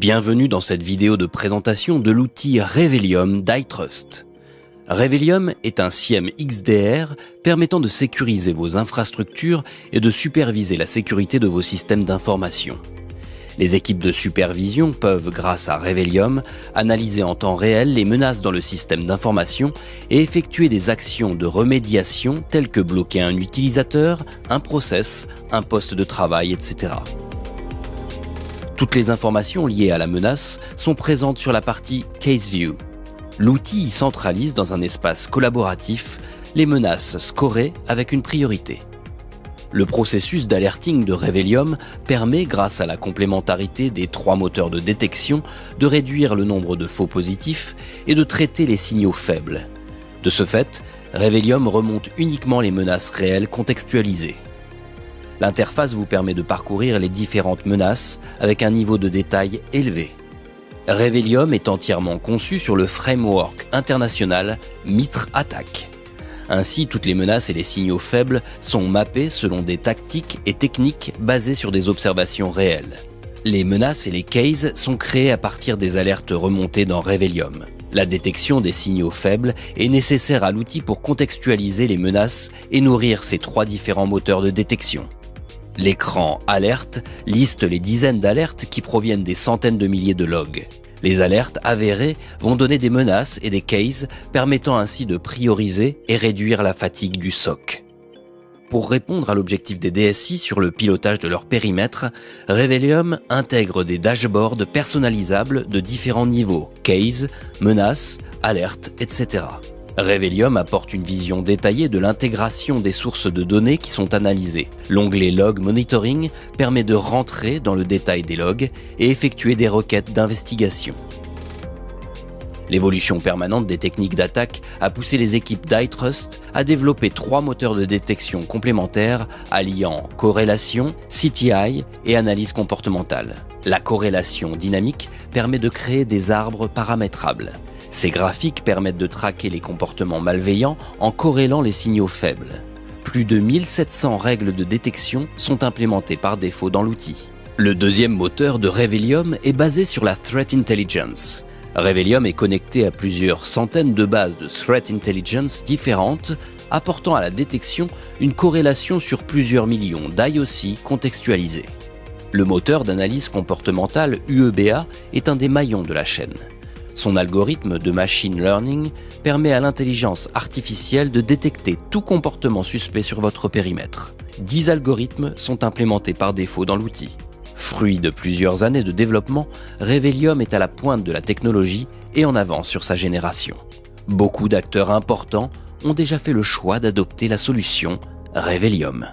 Bienvenue dans cette vidéo de présentation de l'outil Revelium d'iTrust. Revelium est un SIEM XDR permettant de sécuriser vos infrastructures et de superviser la sécurité de vos systèmes d'information. Les équipes de supervision peuvent, grâce à Revelium, analyser en temps réel les menaces dans le système d'information et effectuer des actions de remédiation telles que bloquer un utilisateur, un process, un poste de travail, etc. Toutes les informations liées à la menace sont présentes sur la partie Case View. L'outil y centralise dans un espace collaboratif les menaces scorées avec une priorité. Le processus d'alerting de Revelium permet, grâce à la complémentarité des 3 moteurs de détection, de réduire le nombre de faux positifs et de traiter les signaux faibles. De ce fait, Revelium remonte uniquement les menaces réelles contextualisées. L'interface vous permet de parcourir les différentes menaces avec un niveau de détail élevé. Revelium est entièrement conçu sur le framework international MITRE ATT&CK. Ainsi, toutes les menaces et les signaux faibles sont mappés selon des tactiques et techniques basées sur des observations réelles. Les menaces et les cases sont créés à partir des alertes remontées dans Revelium. La détection des signaux faibles est nécessaire à l'outil pour contextualiser les menaces et nourrir ces 3 différents moteurs de détection. L'écran Alerte liste les dizaines d'alertes qui proviennent des centaines de milliers de logs. Les alertes avérées vont donner des menaces et des cases permettant ainsi de prioriser et réduire la fatigue du SOC. Pour répondre à l'objectif des DSI sur le pilotage de leur périmètre, Revelium intègre des dashboards personnalisables de différents niveaux, cases, menaces, alertes, etc. Revelium apporte une vision détaillée de l'intégration des sources de données qui sont analysées. L'onglet Log Monitoring permet de rentrer dans le détail des logs et effectuer des requêtes d'investigation. L'évolution permanente des techniques d'attaque a poussé les équipes d'iTrust à développer 3 moteurs de détection complémentaires alliant corrélation, CTI et analyse comportementale. La corrélation dynamique permet de créer des arbres paramétrables. Ces graphiques permettent de traquer les comportements malveillants en corrélant les signaux faibles. Plus de 1700 règles de détection sont implémentées par défaut dans l'outil. Le deuxième moteur de Revelium est basé sur la Threat Intelligence. Revelium est connecté à plusieurs centaines de bases de Threat Intelligence différentes, apportant à la détection une corrélation sur plusieurs millions d'IOC contextualisés. Le moteur d'analyse comportementale UEBA est un des maillons de la chaîne. Son algorithme de machine learning permet à l'intelligence artificielle de détecter tout comportement suspect sur votre périmètre. 10 algorithmes sont implémentés par défaut dans l'outil. Fruit de plusieurs années de développement, Revelium est à la pointe de la technologie et en avance sur sa génération. Beaucoup d'acteurs importants ont déjà fait le choix d'adopter la solution Revelium.